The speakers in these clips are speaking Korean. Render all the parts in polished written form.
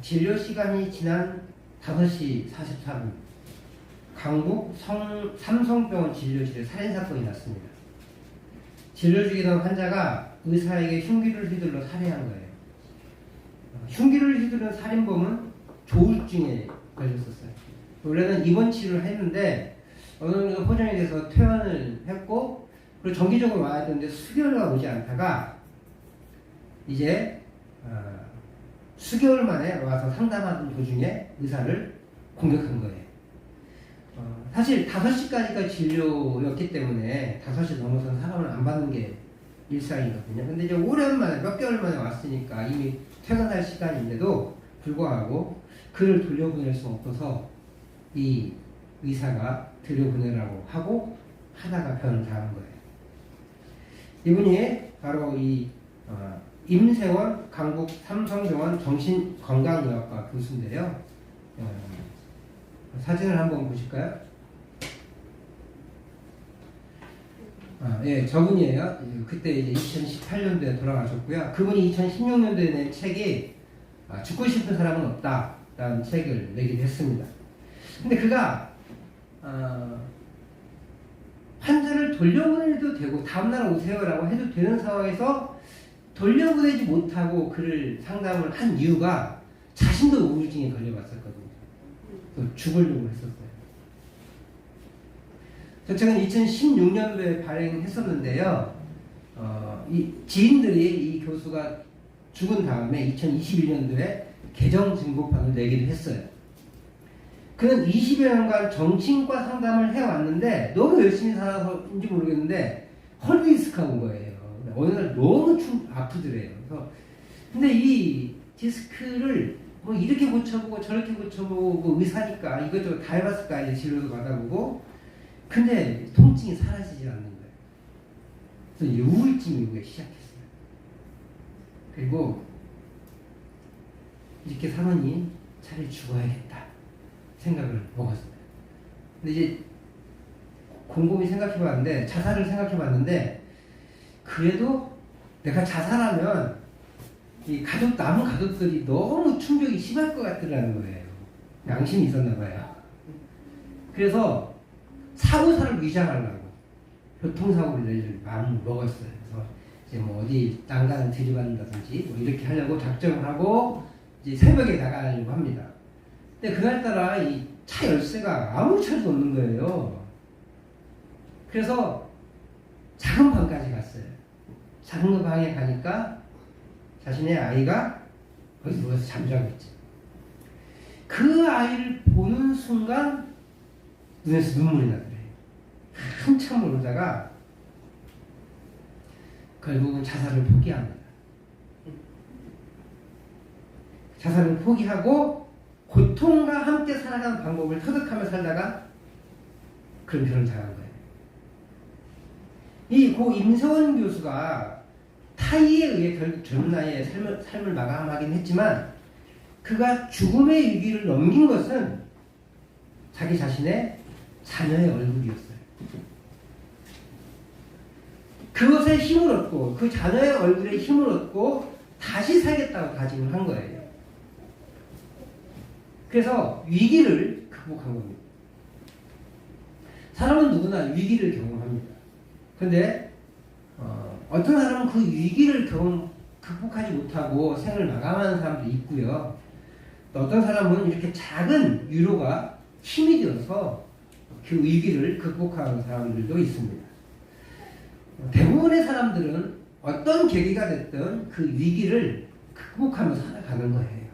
진료 시간이 지난 5시 44분 강북 삼성병원 진료실에 살인사건이 났습니다. 진료 중이던 환자가 의사에게 흉기를 휘둘러 살해한 거예요. 흉기를 휘두른 살인범은 조울증에 걸렸었어요. 원래는 입원 치료를 했는데 어느 정도 호전이 돼서 퇴원을 했고, 그리고 정기적으로 와야 되는데 수개월가 오지 않다가 이제 수개월 만에 와서 상담하던 도중에 의사를 공격한 거예요. 사실 5시까지가 진료였기 때문에 5시 넘어서는 사람을 안 받는 게 일상이거든요. 근데 이제 오랜만에 몇 개월 만에 왔으니까 이미 퇴근할 시간인데도 불구하고 그를 돌려보낼 수 없어서 이 의사가 돌려보내라고 하고 하다가 변을 당한 거예요. 이분이 바로 이 임세원 강북 삼성병원 정신건강의학과 교수인데요. 사진을 한번 보실까요? 예, 저분이에요. 그때 이제 2018년도에 돌아가셨고요. 그분이 2016년도에 낸 책이 죽고 싶은 사람은 없다라는 책을 내기도 했습니다. 근데 그가 환자를 돌려보내도 되고 다음날 오세요라고 해도 되는 상황에서 돌려보내지 못하고 그를 상담을 한 이유가 자신도 우울증에 걸려봤었거든요. 또 죽으려고 했었어요. 저 책은 2016년도에 발행했었는데요. 이 지인들이 이 교수가 죽은 다음에 2021년도에 개정 증보판을 내기도 했어요. 그는 20여 년간 정신과 상담을 해왔는데 너무 열심히 살아서인지 모르겠는데 헐디스크가 온 거예요. 어느 날 너무 아프더래요. 그래서 근데 이 디스크를 뭐 이렇게 고쳐보고 저렇게 고쳐보고 의사니까 이것저것 다 해봤을 거 아니에요. 진료도 받아보고. 근데 통증이 사라지지 않는 거예요. 그래서 이제 우울증이 오기 시작했어요. 그리고 이렇게 사느니 차라리 죽어야겠다 생각을 먹었어요. 근데 이제 곰곰이 생각해봤는데, 자살을 생각해봤는데, 그래도 내가 자살하면 이 남은 가족들이 너무 충격이 심할 것 같더라는 거예요. 양심이 있었나 봐요. 그래서 사고사를 위장하려고 교통사고를 낼 마음을 먹었어요. 그래서 이제 뭐 어디 난간을 들이받는다든지 뭐 이렇게 하려고 작정을 하고 이제 새벽에 나가려고 합니다. 근데 그날따라 이 차 열쇠가 아무 차도 없는 거예요. 그래서 작은 방까지 갔어요. 작은 방에 가니까 자신의 아이가 거기 누워서 잠자고 있죠. 그 아이를 보는 순간 눈에서 눈물이 나더래요. 한참 모르다가 결국은 자살을 포기합니다. 자살을 포기하고 고통과 함께 살아가는 방법을 터득하며 살다가 그런 변을 당한 거예요. 이 고 임세원 교수가 타이에 의해 결국 젊은 나이에 삶을 마감하긴 했지만 그가 죽음의 위기를 넘긴 것은 자기 자신의 자녀의 얼굴이었어요. 그것에 힘을 얻고 그 자녀의 얼굴에 힘을 얻고 다시 살겠다고 다짐을 한 거예요. 그래서 위기를 극복한 겁니다. 사람은 누구나 위기를 경험합니다. 그런데 어떤 사람은 그 위기를 극복하지 못하고 생을 마감하는 사람도 있고요. 또 어떤 사람은 이렇게 작은 위로가 힘이 되어서 그 위기를 극복하는 사람들도 있습니다. 대부분의 사람들은 어떤 계기가 됐든 그 위기를 극복하며 살아가는 거예요.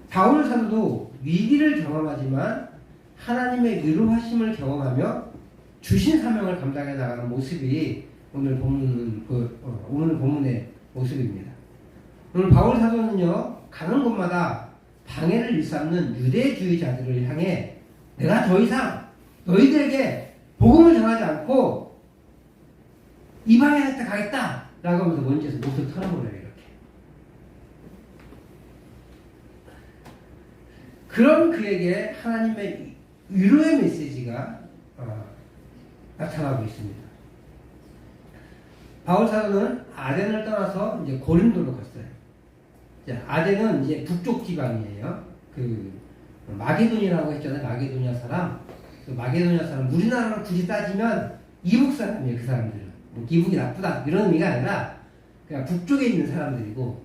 바울 사도도 위기를 경험하지만 하나님의 위로하심을 경험하며 주신 사명을 감당해 나가는 모습이 오늘 본문의 모습입니다. 오늘 바울 사도는요, 가는 곳마다 방해를 일삼는 유대주의자들을 향해 내가 더 이상 너희들에게 복음을 전하지 않고 이 방에 가겠다 라고 하면서 먼지에서 목을 털어버려요. 이렇게. 그런 그에게 하나님의 위로의 메시지가 나타나고 있습니다. 바울 사도는 아덴을 떠나서 이제 고린도로 갔어요. 자, 아덴은 이제 북쪽 지방이에요. 그 마게도니아라고 했잖아요. 마게도니아 사람. 그 마게도니아 사람, 우리나라로 굳이 따지면 이북 사람이에요. 그 사람들은. 뭐 이북이 나쁘다 이런 의미가 아니라 그냥 북쪽에 있는 사람들이고,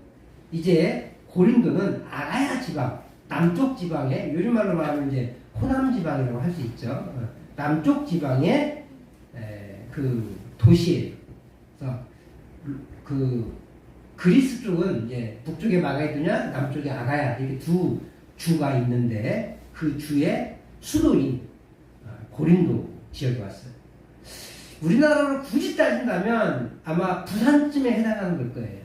이제 고린도는 아가야 지방, 남쪽 지방에, 요즘 말로 말하면 이제 호남 지방이라고 할 수 있죠. 남쪽 지방의 그 도시예요. 그래서 그 그리스 쪽은 이제 북쪽에 마게도냐, 남쪽에 아가야, 이렇게 두 주가 있는데 그 주의 수도인 고린도 지역에 왔어요. 우리나라로 굳이 따진다면 아마 부산쯤에 해당하는 걸 거예요.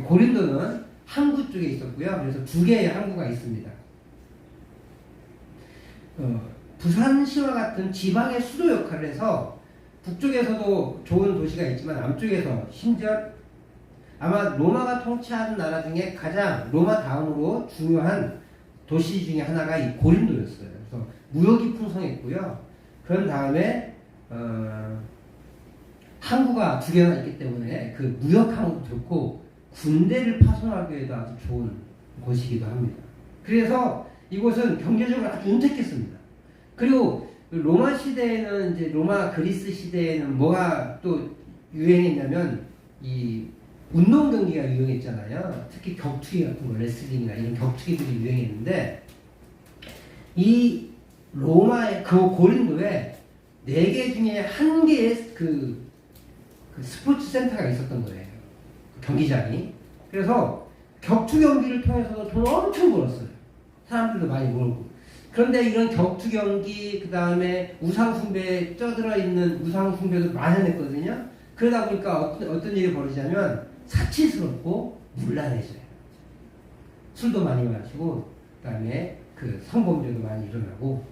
고린도는 항구 쪽에 있었고요. 그래서 두 개의 항구가 있습니다. 부산시와 같은 지방의 수도 역할을 해서 북쪽에서도 좋은 도시가 있지만 남쪽에서 심지어 아마 로마가 통치하는 나라 중에 가장 로마 다음으로 중요한 도시 중에 하나가 이 고린도였어요. 그래서 무역이 풍성했고요. 그런 다음에 항구가 두 개나 있기 때문에 그 무역 항구도 좋고 군대를 파송하기에도 아주 좋은 곳이기도 합니다. 그래서 이곳은 경제적으로 아주 윤택했습니다. 그리고 로마 시대에는, 이제 로마 그리스 시대에는 뭐가 또 유행했냐면 이 운동 경기가 유행했잖아요. 특히 격투기 같은 거, 레슬링이나 이런 격투기들이 유행했는데, 이 로마의 그 고린도에 4개 중에 1개의 그 스포츠 센터가 있었던 거예요. 그 경기장이. 그래서 격투 경기를 통해서도 돈을 엄청 벌었어요. 사람들도 많이 모으고. 그런데 이런 격투 경기, 그 다음에 우상숭배에 쪄들어 있는 우상숭배도 만연했거든요. 그러다 보니까 어떤 일이 벌어지냐면 사치스럽고 문란해져요. 술도 많이 마시고, 그 다음에 그 성범죄도 많이 일어나고,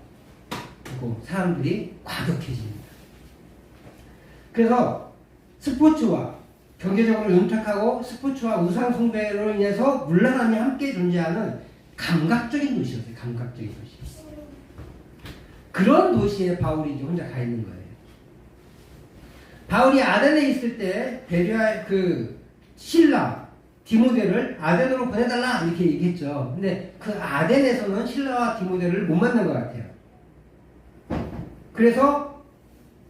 그리고 사람들이 과격해집니다. 그래서 스포츠와 경제적으로 윤택하고 스포츠와 우상숭배로 인해서 문란함이 함께 존재하는 감각적인 도시였어요. 감각적인 도시. 그런 도시에 바울이 이제 혼자 가 있는 거예요. 바울이 아덴에 있을 때 베레아 그 신라 디모데를 아덴으로 보내달라 이렇게 얘기했죠. 근데 그 아덴에서는 신라와 디모데를 못 만난 것 같아요. 그래서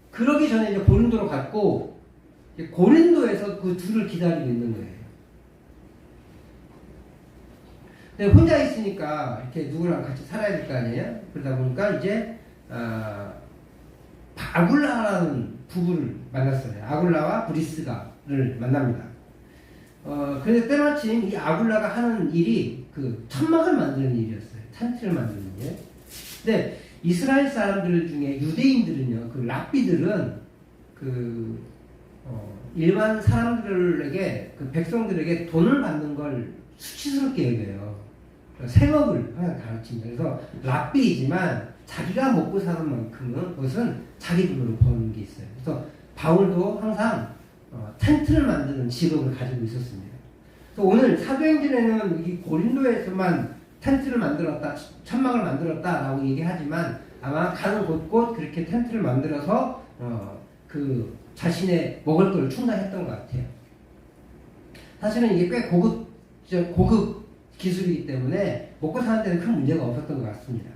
그러기 전에 이제 고린도로 갔고, 고린도에서 그 둘을 기다리고 있는 거예요. 근데 혼자 있으니까 이렇게 누구랑 같이 살아야 될 거 아니에요? 그러다 보니까 이제 아굴라라는 부부를 만났어요. 아굴라와 브리스가를 만납니다. 그래서 때마침 이 아굴라가 하는 일이 그 천막을 만드는 일이었어요. 텐트를 만드는 일. 근데 이스라엘 사람들 중에 유대인들은요, 그 랍비들은 일반 사람들에게, 그 백성들에게 돈을 받는 걸 수치스럽게 여겨요. 생업을 항상 가르칩니다. 그래서 랍비이지만 자기가 먹고 사는 만큼은 그것은 자기 돈으로 버는 게 있어요. 그래서 바울도 항상 텐트를 만드는 직업을 가지고 있었습니다. 그래서 오늘 사도행전에는 이 고린도에서만 텐트를 만들었다, 천막을 만들었다라고 얘기하지만 아마 가는 곳곳 그렇게 텐트를 만들어서 그 자신의 먹을 걸 충당했던 것 같아요. 사실은 이게 꽤 고급 기술이기 때문에 먹고 사는 데는 큰 문제가 없었던 것 같습니다.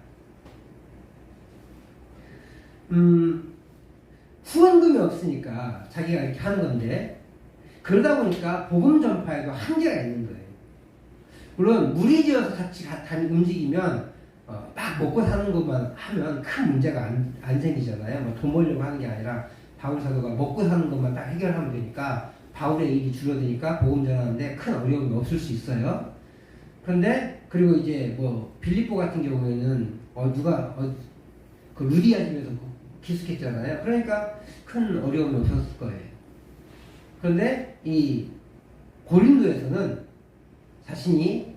후원금이 없으니까 자기가 이렇게 하는 건데, 그러다 보니까 복음 전파에도 한계가 있는 거예요. 물론 무리지어서 같이 움직이면 막 먹고 사는 것만 하면 큰 문제가 안 생기잖아요. 뭐 돈 벌려고 하는 게 아니라 바울 사도가 먹고 사는 것만 딱 해결하면 되니까 바울의 일이 줄어드니까 복음 전하는데 큰 어려움이 없을 수 있어요. 그런데 그리고 이제 뭐 빌립보 같은 경우에는 그 루디아 집에서 기숙했잖아요. 그러니까 큰 어려움이 없었을 거예요. 그런데 이 고린도에서는 자신이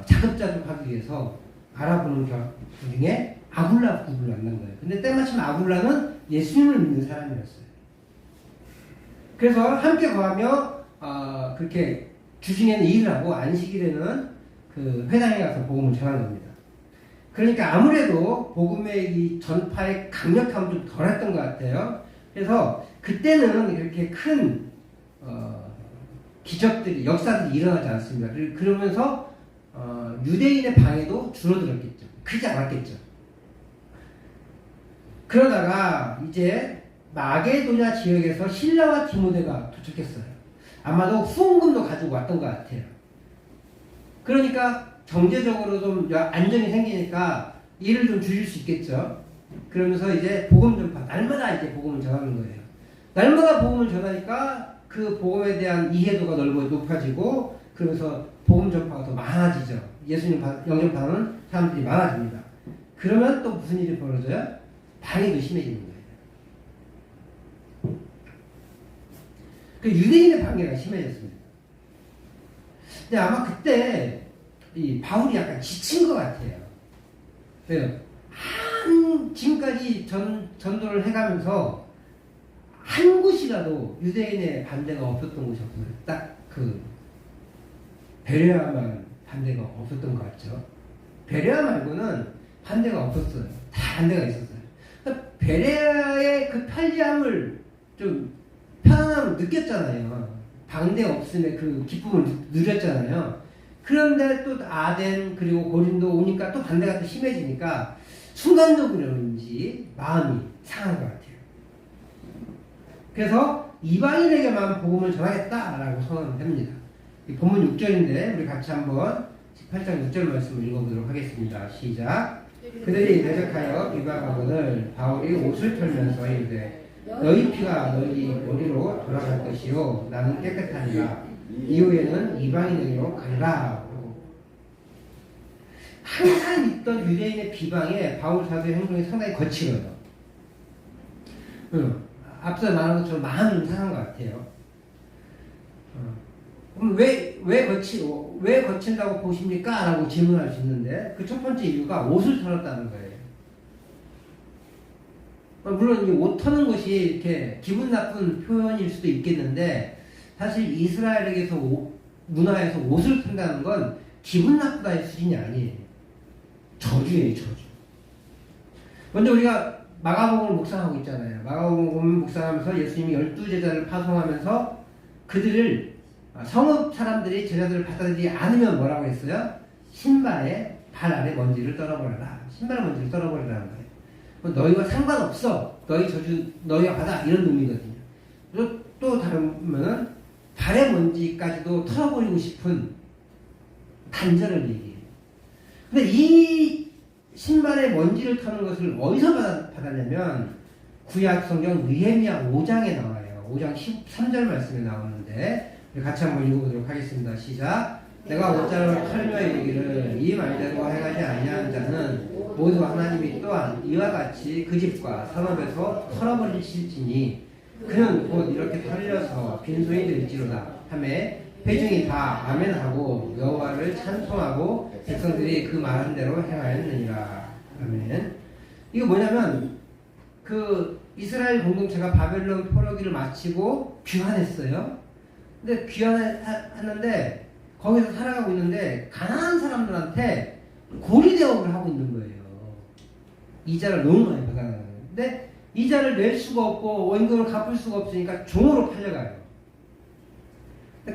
자급자족하기 위해서 알아보는 중에 아굴라 부부를 만난 거예요. 근데 때마침 아굴라는 예수님을 믿는 사람이었어요. 그래서 함께 거하며 그렇게 주중에는 일을 하고 안식일에는 그 회당에 가서 복음을 전하는 겁니다. 그러니까 아무래도 복음의 이 전파의 강력함은 좀 덜했던 것 같아요. 그래서 그때는 그렇게 큰 기적들이, 역사들이 일어나지 않습니다. 그러면서 유대인의 방해도 줄어들었겠죠. 크지 않았겠죠. 그러다가 이제 마게도냐 지역에서 실라와 디모데가 도착했어요. 아마도 후원금도 가지고 왔던 것 같아요. 그러니까 경제적으로 좀 안정이 생기니까 일을 좀 줄일 수 있겠죠. 그러면서 이제 복음 전파, 날마다 이제 복음을 전하는 거예요. 날마다 복음을 전하니까 그 복음에 대한 이해도가 높아지고, 그러면서 복음 전파가 더 많아지죠. 예수님 영접하는 사람들이 많아집니다. 그러면 또 무슨 일이 벌어져요? 방해도 심해지는 거예요. 그 유대인의 방해가 심해졌습니다. 근데 아마 그때 이 바울이 약간 지친 것 같아요. 왜요? 지금까지 전도를 해가면서 한 곳이라도 유대인의 반대가 없었던 곳이 없어요. 딱 그 베레아만 반대가 없었던 것 같죠. 베레아 말고는 반대가 없었어요. 다 반대가 있었어요. 그러니까 베레아의 그 편리함을 좀 편안함을 느꼈잖아요. 반대 없음의 그 기쁨을 누렸잖아요. 그런데 또 아덴 그리고 고린도 오니까 또 반대가 또 심해지니까 순간적으로인지 마음이 상한 것 같아요. 그래서 이방인에게만 복음을 전하겠다라고 선언을 합니다. 본문 6절인데 우리 같이 한번 18장 6절 말씀을 읽어보도록 하겠습니다. 시작. 그들이 대적하여 비방하거늘 바울이 옷을 털면서 이르되 너희 피가 너희 머리로 돌아갈 것이요 나는 깨끗하니라. 이후에는 이방인에게로 가리라. 항상 있던 유대인의 비방에 바울 사도의 행동이 상당히 거칠어요. 앞서 말한 것처럼 마음이 좀 상한 것 같아요. 그럼 왜 거친다고 보십니까? 라고 질문할 수 있는데 그 첫 번째 이유가 옷을 털었다는 거예요. 물론 이 옷 터는 것이 이렇게 기분 나쁜 표현일 수도 있겠는데 사실 이스라엘에게서 문화에서 옷을 턴다는 건 기분 나쁘다의 수준이 아니에요. 저주예요, 저주. 먼저 우리가 마가복음을 묵상하고 있잖아요. 마가복음을 묵상하면서 예수님이 12제자를 파송하면서 그들을 성읍 사람들이 제자들을 받아들이지 않으면 뭐라고 했어요? 신발에 발 아래 먼지를 떨어버려라. 신발 먼지를 떨어버리라는 거예요. 너희와 상관없어. 너희 저주 너희가 받아. 이런 의미거든요. 그리고 또 다르면은 발의 먼지까지도 털어버리고 싶은 간절을 얘기해요. 근데 이 신발의 먼지를 터는 것을 어디서 받았냐면 구약 성경 느헤미야 5장에 나와요. 5장 13절 말씀에 나오는데 같이 한번 읽어보도록 하겠습니다. 시작. 내가 옷자락을 털며 이르기를 이 말대로 행하지 아니하는 자는 모두 하나님이 또한 이와 같이 그 집과 산업에서 털어버리실지니 그는 곧 이렇게 털려서 빈손이 될지로다 하매 회중이 다 아멘하고 여호와를 찬송하고 백성들이 그 말한 대로 행하였느니라. 아멘. 이거 뭐냐면 그 이스라엘 공동체가 바벨론 포로기를 마치고 귀환했어요. 근데 귀환했는데 거기서 살아가고 있는데 가난한 사람들한테 고리 대업을 하고 있는 거예요. 이자를 너무 많이 받아가는 거예요. 근데 이자를 낼 수가 없고 원금을 갚을 수가 없으니까 종으로 팔려가요.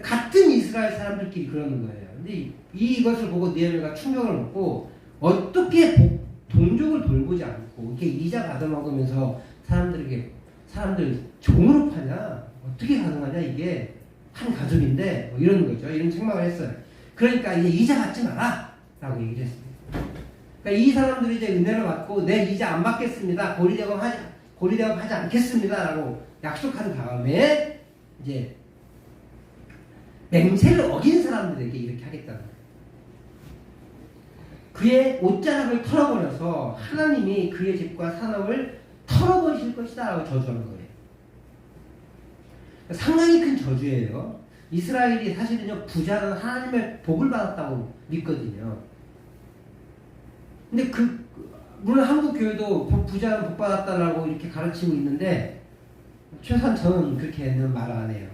같은 이스라엘 사람들끼리 그러는 거예요. 근데 이것을 보고 느헤미야가 충격을 먹고 어떻게 동족을 돌보지 않고 이렇게 이자 받아먹으면서 사람들 종으로 파냐? 어떻게 가능하냐 이게 한 가족인데 뭐 이런 거죠. 이런 책망을 했어요. 그러니까 이제 이자 받지 마라 라고 얘기를 했습니다. 그러니까 이 사람들이 이제 은혜를 받고 내 이자 안 받겠습니다. 고리대업하지 않겠습니다 라고 약속한 다음에 이제 맹세를 어긴 사람들에게 이렇게 하겠다는 거예요. 그의 옷자락을 털어버려서 하나님이 그의 집과 산업을 털어버리실 것이다 라고 저주하는 거예요. 상당히 큰 저주예요. 이스라엘이 사실은요, 부자는 하나님의 복을 받았다고 믿거든요. 근데 물론 한국 교회도 부자는 복 받았다라고 이렇게 가르치고 있는데, 최소한 저는 그렇게는 말 안 해요.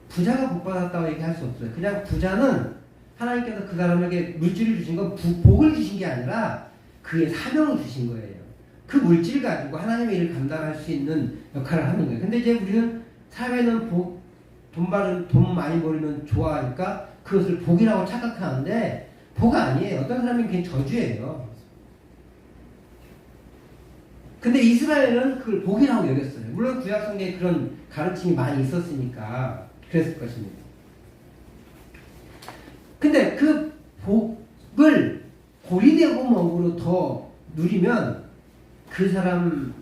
부자가 복 받았다고 얘기할 수 없어요. 그냥 부자는 하나님께서 그 사람에게 물질을 주신 건 복을 주신 게 아니라 그의 사명을 주신 거예요. 그 물질 가지고 하나님의 일을 감당할 수 있는 역할을 하는 거예요. 근데 이제 우리는 사회는 돈 많이 벌면 좋아하니까 그 그것을 복이라고 착각하는데 복 아니에요. 어떤 사람은 그게 저주예요. 근데 이스라엘은 그걸 복이라고 여겼어요. 물론 구약성경에 그런 가르침이 많이 있었으니까 그랬을 것입니다. 근데 그 복을 고리되고 먹으로 더 누리면 그 사람이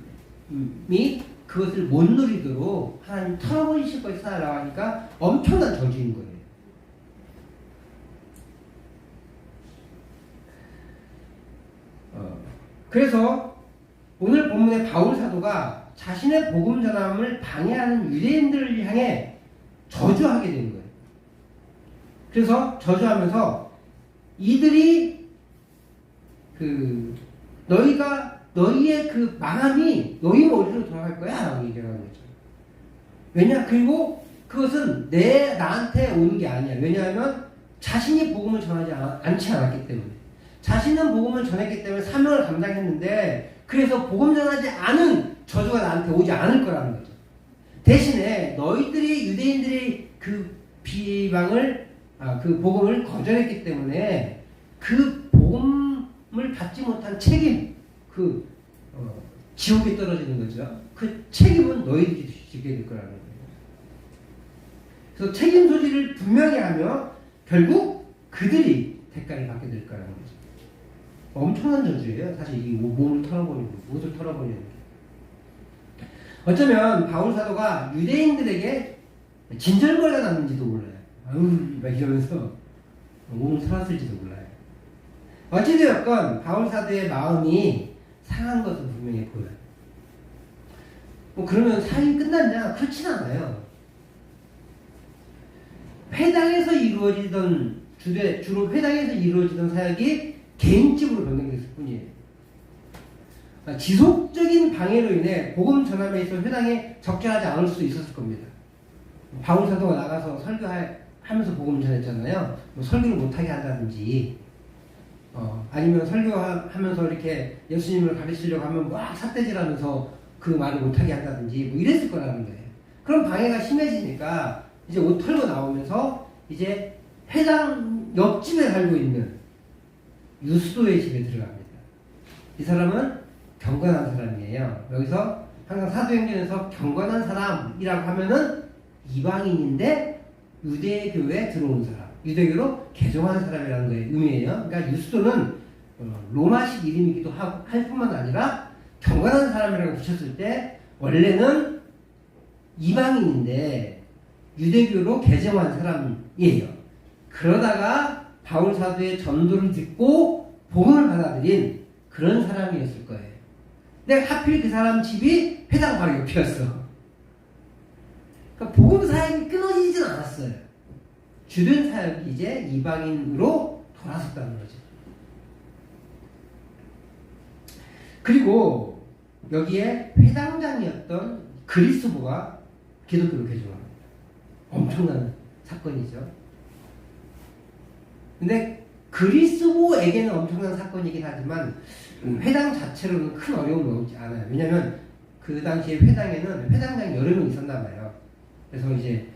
그것을 못 누리도록 하나님 털어버리실 것이다라고 하니까 엄청난 저주인 거예요. 그래서 오늘 본문의 바울 사도가 자신의 복음 전함을 방해하는 유대인들을 향해 저주하게 된 거예요. 그래서 저주하면서 이들이 너희의 그 망함이 너희 머리로 돌아갈 거야 라고 얘기하는 거죠. 왜냐? 그리고 그것은 나한테 오는 게 아니야. 왜냐하면 자신이 복음을 전하지 않지 않았기 때문에. 자신은 복음을 전했기 때문에 사명을 감당했는데 그래서 복음 전하지 않은 저주가 나한테 오지 않을 거라는 거죠. 대신에 너희들이 유대인들이 그 그 복음을 거절했기 때문에 그 복음을 받지 못한 책임, 지옥에 떨어지는 거죠. 그 책임은 너희들이 지게 될 거라는 거예요. 그래서 책임 소지를 분명히 하며 결국 그들이 대가를 받게 될 거라는 거죠. 엄청난 저주예요. 사실 이 몸을 털어버리는 거, 옷을 털어버리는 게. 어쩌면 바울 사도가 유대인들에게 진절머리가 났는지도 몰라요. 아유, 막 이러면서 몸을 털었을지도 몰라요. 어찌되었건 바울 사도의 마음이 상한 것은 분명히 보여요. 그러면 사역이 끝났냐? 그렇진 않아요. 회당에서 이루어지던 주로 회당에서 이루어지던 사역이 개인적으로 변경됐을 뿐이에요. 지속적인 방해로 인해 복음 전함에 있어 회당에 적절하지 않을 수 있었을 겁니다. 바울 사도가 나가서 설교하면서 복음 전했잖아요. 설교를 못하게 한다든지, 아니면 설교하면서 이렇게 예수님을 가르치려고 하면 막 삿대질하면서 그 말을 못하게 한다든지, 이랬을 거라는 거예요. 그럼 방해가 심해지니까 이제 옷 털고 나오면서 이제 회당 옆집에 살고 있는 유스도의 집에 들어갑니다. 이 사람은 경건한 사람이에요. 여기서 항상 사도행전에서 경건한 사람이라고 하면은 이방인인데 유대교에 들어온 사람, 유대교로 개종한 사람이라는 거예요. 의미예요. 그러니까 유스도는 로마식 이름이기도 할 뿐만 아니라 경건한 사람이라고 붙였을 때 원래는 이방인인데 유대교로 개종한 사람이에요. 그러다가 바울 사도의 전도를 듣고 복음을 받아들인 그런 사람이었을 거예요. 근데 하필 그 사람 집이 회당 바로 옆이었어. 그러니까 복음 사역이 끊어지진 않았어요. 주된 사역이 이제 이방인으로 돌아섰다는 거죠. 그리고 여기에 회당장이었던 그리스도가 기독교로 개종합니다. 엄청난 사건이죠. 근데 그리스도에게는 엄청난 사건이긴 하지만 회당 자체로는 큰 어려움이 오지 않아요. 왜냐하면 그 당시에 회당에는 회당장이 여러 명 있었나 봐요. 그래서 이제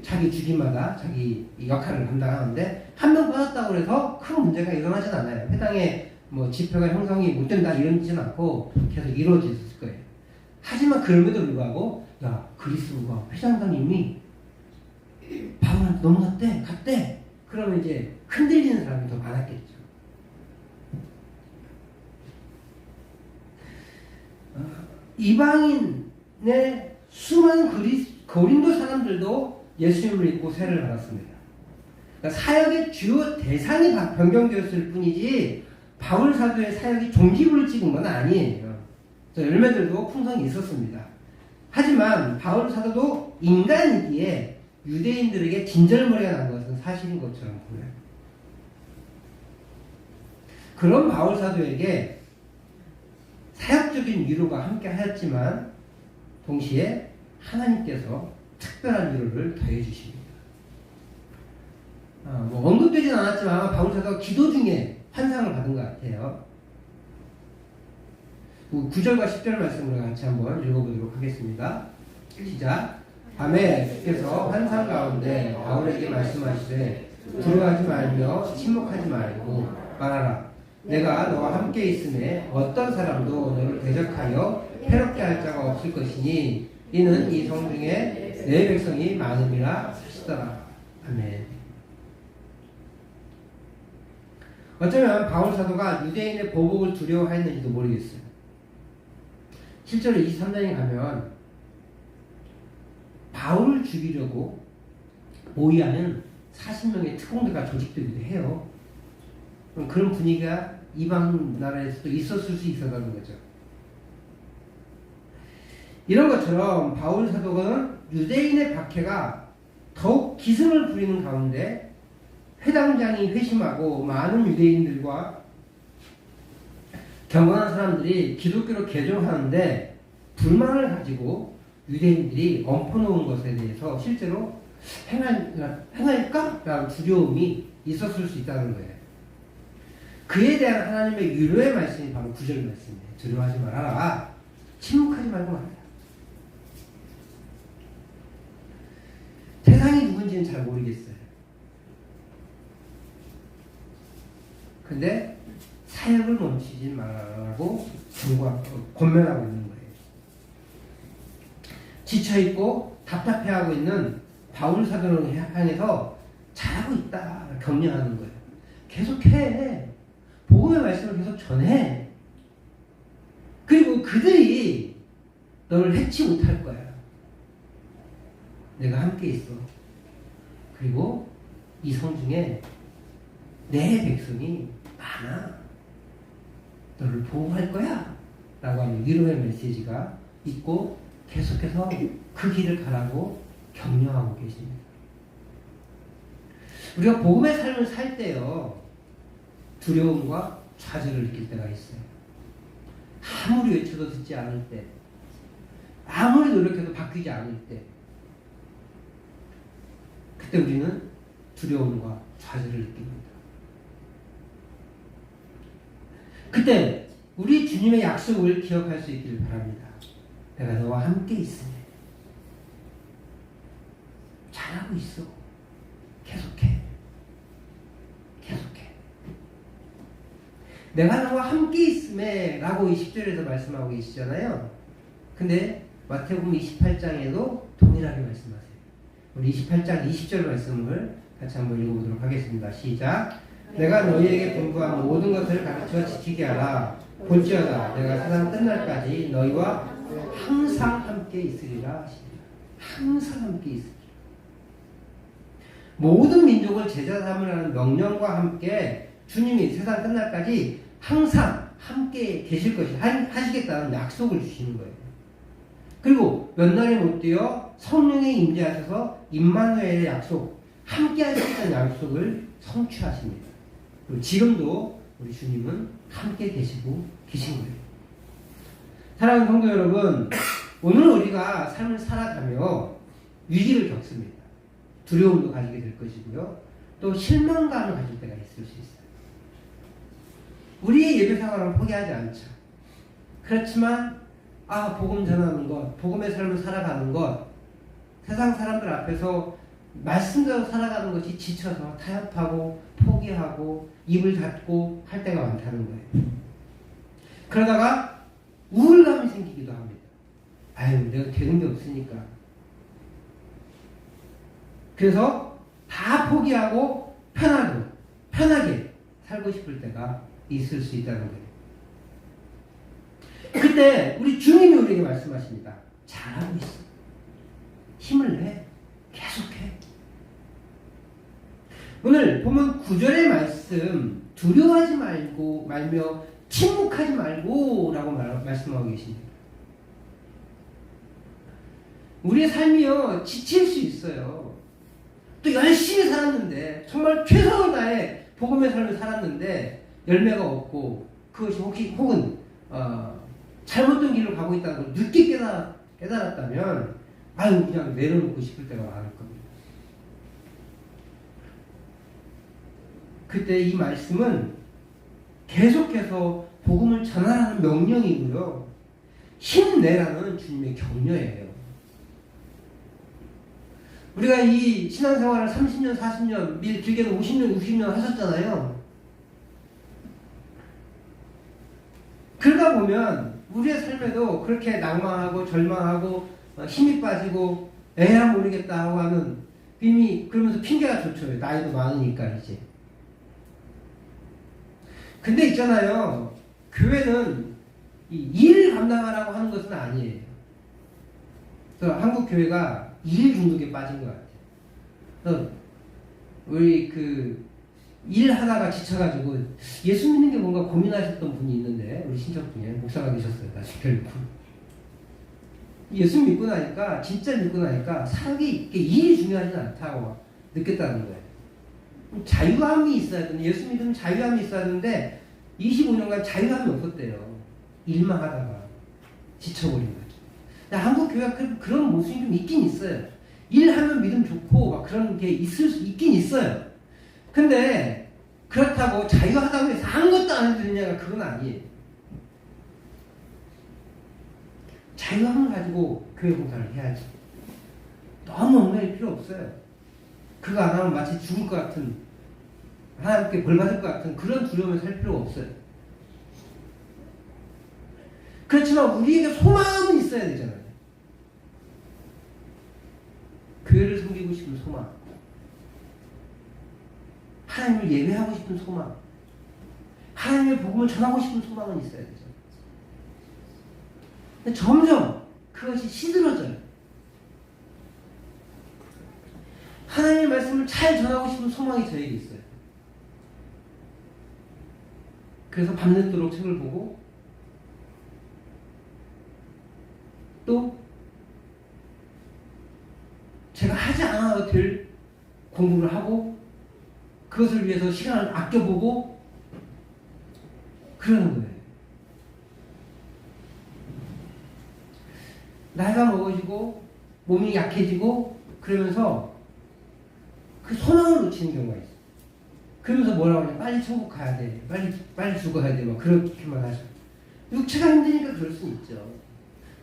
자기 주기마다 자기 역할을 감당하는데 한 명 빠졌다고 해서 큰 문제가 일어나진 않아요. 회당에 지표가 형성이 못 된다 이러지는 않고 계속 이루어졌을 거예요. 하지만 그럼에도 불구하고 그리스도가 회장장님이 바울한테 넘어갔대. 그러면 이제 흔들리는 사람이 더 많았겠죠. 이방인의 수많은 고린도 사람들도 예수님을 믿고 세례를 받았습니다. 그러니까 사역의 주요 대상이 변경되었을 뿐이지 바울 사도의 사역이 종지부를 찍은 건 아니에요. 열매들도 풍성히 있었습니다. 하지만 바울 사도도 인간이기에 유대인들에게 진절머리가 난 것은 사실인 것처럼 보여요. 그런 바울 사도에게 사역적인 위로가 함께 하였지만 동시에 하나님께서 특별한 위로를 더해 주십니다. 언급되진 않았지만 아마 바울 사도가 기도 중에 환상을 받은 것 같아요. 9절과 10절 말씀을 같이 한번 읽어보도록 하겠습니다. 시작. 밤에 주께서 환상 가운데 바울에게 말씀하시되 두려워하지 말며 침묵하지 말고 말하라. 내가 너와 함께 있음에 어떤 사람도 너를 대적하여 해롭게 할 자가 없을 것이니 이는 이 성중에 내 백성이 많음이라 하시더라. 아멘. 어쩌면 바울 사도가 유대인의 보복을 두려워했는지도 모르겠어요. 실제로 23장에 가면 바울을 죽이려고 모의하는 40명의 특공대가 조직되기도 해요. 그런 분위기가 이방 나라에서도 있었을 수 있었다는 거죠. 이런 것처럼 바울 사도는 유대인의 박해가 더욱 기승을 부리는 가운데 회당장이 회심하고 많은 유대인들과 경건한 사람들이 기독교로 개종하는데 불만을 가지고 유대인들이 엎어놓은 것에 대해서 실제로 행할까? 라는 두려움이 있었을 수 있다는 거예요. 그에 대한 하나님의 위로의 말씀이 바로 9절 말씀이에요. 두려워하지 말아라. 침묵하지 말고 말아라. 세상이 누군지는 잘 모르겠어요. 근데 사역을 멈추지 말라고 권면하고 있는 거예요. 지쳐있고 답답해하고 있는 바울 사도를 향해서 잘하고 있다 격려하는 거예요. 계속해. 복음의 말씀을 계속 전해. 그리고 그들이 너를 해치 못할 거야. 내가 함께 있어. 그리고 이 성중에 내 백성이 많아. 너를 보호할 거야. 라고 하는 위로의 메시지가 있고 계속해서 그 길을 가라고 격려하고 계십니다. 우리가 복음의 삶을 살 때요. 두려움과 좌절을 느낄 때가 있어요. 아무리 외쳐도 듣지 않을 때, 아무리 노력해도 바뀌지 않을 때, 그때 우리는 두려움과 좌절을 느낍니다. 그때 우리 주님의 약속을 기억할 수 있기를 바랍니다. 내가 너와 함께 있으니 잘하고 있어. 계속해. 내가 너와 함께 있음에 라고 20절에서 말씀하고 계시잖아요. 근데 마태복음 28장에도 동일하게 말씀하세요. 우리 28장 20절 말씀을 같이 한번 읽어보도록 하겠습니다. 시작. 내가 너희에게 분부한 모든 것을 가르쳐 지키게 하라. 볼지어다 내가 세상 끝날까지 너희와 항상 함께 있으리라 하시니라. 항상 함께 있으리라. 모든 민족을 제자 삼으라는 명령과 함께 주님이 세상 끝날까지 항상 함께 계실 것이 하시겠다는 약속을 주시는 거예요. 그리고 몇 날에 못 되어 성령에 임재하셔서 임마누엘의 약속, 함께 하시겠다는 약속을 성취하십니다. 그리고 지금도 우리 주님은 함께 계시고 계신 거예요. 사랑하는 성도 여러분, 오늘 우리가 삶을 살아가며 위기를 겪습니다. 두려움도 가지게 될 것이고요. 또 실망감을 가질 때가 있을 수 있어요. 우리의 예배 생활을 포기하지 않죠. 그렇지만 복음 전하는 것, 복음의 삶을 살아가는 것, 세상 사람들 앞에서 말씀대로 살아가는 것이 지쳐서 타협하고 포기하고 입을 닫고 할 때가 많다는 거예요. 그러다가 우울감이 생기기도 합니다. 내가 되는 게 없으니까. 그래서 다 포기하고 편하게 살고 싶을 때가 있을 수 있다는 거예요. 그때 우리 주님이 우리에게 말씀하십니다. 잘하고 있어. 힘을 내. 계속해. 오늘 보면 9절의 말씀, 두려워하지 말며 침묵하지 말고 라고 말씀하고 계십니다. 우리의 삶이요 지칠 수 있어요. 또 열심히 살았는데 정말 최선을 다해 복음의 삶을 살았는데 열매가 없고 그것이 혹은 잘못된 길로 가고 있다는 걸 늦게 깨달았다면 그냥 내려놓고 싶을 때가 많을 겁니다. 그때 이 말씀은 계속해서 복음을 전하라는 명령이고요. 힘내라는 주님의 격려예요. 우리가 이 신앙생활을 30년, 40년, 길게는 50년, 60년 하셨잖아요. 그러다 보면 우리의 삶에도 그렇게 낭망하고 절망하고 힘이 빠지고 에야 모르겠다 하고 하는 이미 그러면서 핑계가 좋죠. 나이도 많으니까 이제. 근데 있잖아요. 교회는 이 일을 감당하라고 하는 것은 아니에요. 그래서 한국 교회가 일 중독에 빠진 것 같아요. 그래서 우리 일하다가 지쳐가지고 예수 믿는 게 뭔가 고민하셨던 분이 있는데 우리 친척 중에 목사가 계셨어요. 다시 결국 예수 믿고 나니까 진짜 믿고 나니까 사람이 일이 중요하지 않다고 느꼈다는 거예요. 자유함이 있어야 되는데 예수 믿으면 자유함이 있어야 되는데 25년간 자유함이 없었대요. 일만 하다가 지쳐버린 거죠. 한국 교회가 그런 모습이 좀 있긴 있어요. 일하면 믿음 좋고 막 그런 게 있긴 있어요. 근데 그렇다고 자유하다고 해서 아무것도 안 해도 되냐가 그건 아니에요. 자유함을 가지고 교회 봉사를 해야지. 너무 얽매일 필요 없어요. 그거 안 하면 마치 죽을 것 같은, 하나님께 벌 받을 것 같은 그런 두려움에 살 필요가 없어요. 그렇지만 우리에게 소망은 있어야 되잖아요. 교회를 섬기고 싶은 소망, 하나님을 예배하고 싶은 소망, 하나님의 복음을 전하고 싶은 소망은 있어야 되죠. 근데 점점 그것이 시들어져요. 하나님의 말씀을 잘 전하고 싶은 소망이 저에게 있어요. 그래서 밤늦도록 책을 보고 또 제가 하지 않아도 될 공부를 하고 그것을 위해서 시간을 아껴보고 그러는 거예요. 나이가 먹어지고 몸이 약해지고 그러면서 그 소망을 놓치는 경우가 있어요. 그러면서 뭐라고 하냐, 빨리 천국 가야 돼, 빨리 죽어야 돼, 막 그렇게만 하죠. 육체가 힘드니까 그럴 수 있죠.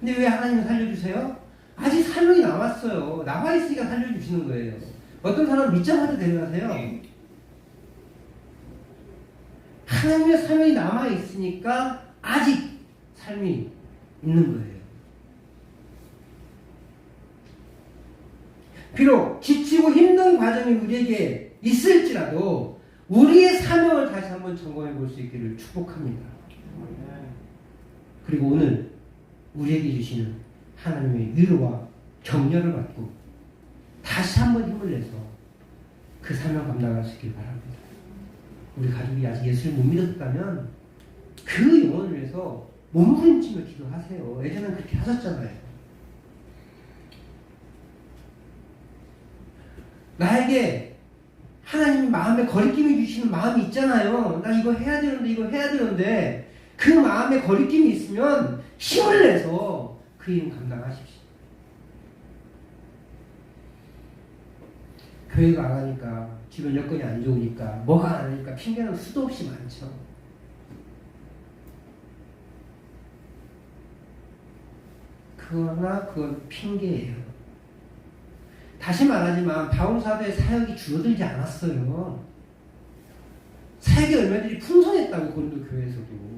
근데 왜 하나님은 살려주세요? 아직 사명이 남았어요. 남아있으니까 살려주시는 거예요. 어떤 사람은 믿자마자 데려가세요. 하나님의 사명이 남아있으니까 아직 삶이 있는 거예요. 비록 지치고 힘든 과정이 우리에게 있을지라도 우리의 사명을 다시 한번 점검해 볼 수 있기를 축복합니다. 그리고 오늘 우리에게 주시는 하나님의 위로와 격려를 받고 다시 한번 힘을 내서 그 사명 감당할 수 있길 바랍니다. 우리 가족이 아직 예수를 못 믿었다면 그 영혼을 위해서 몸부림치며 기도하세요. 예전엔 그렇게 하셨잖아요. 나에게 하나님이 마음에 거리낌이 주시는 마음이 있잖아요. 나 이거 해야 되는데 그 마음에 거리낌이 있으면 힘을 내서 그 일 감당하십시오. 교회가 안 하니까, 주변 여건이 안 좋으니까, 뭐가 안 하니까 핑계는 수도 없이 많죠. 그러나 그건 핑계예요. 다시 말하지만 바울사도의 사역이 줄어들지 않았어요. 사역의 열매들이 풍성했다고, 고린도 교회에서도.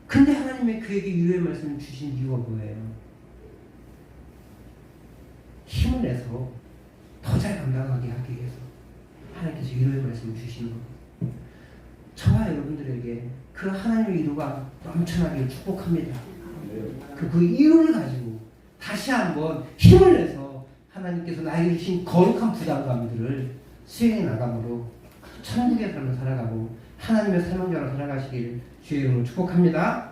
근데 하나님의 그에게 위로의 말씀을 주신 이유가 뭐예요? 힘을 내서 더 잘 감당하게 하기 위해서 하나님께서 위로의 말씀을 주시는 겁니다. 저와 여러분들에게 그 하나님의 위로가 넘쳐나기를 축복합니다. 그 위로를 가지고 다시 한번 힘을 내서 하나님께서 나에게 주신 거룩한 부담감들을 수행해 나감으로 천국의 삶을 살아가고 하나님의 사명자로 살아가시길 주의 이름으로 축복합니다.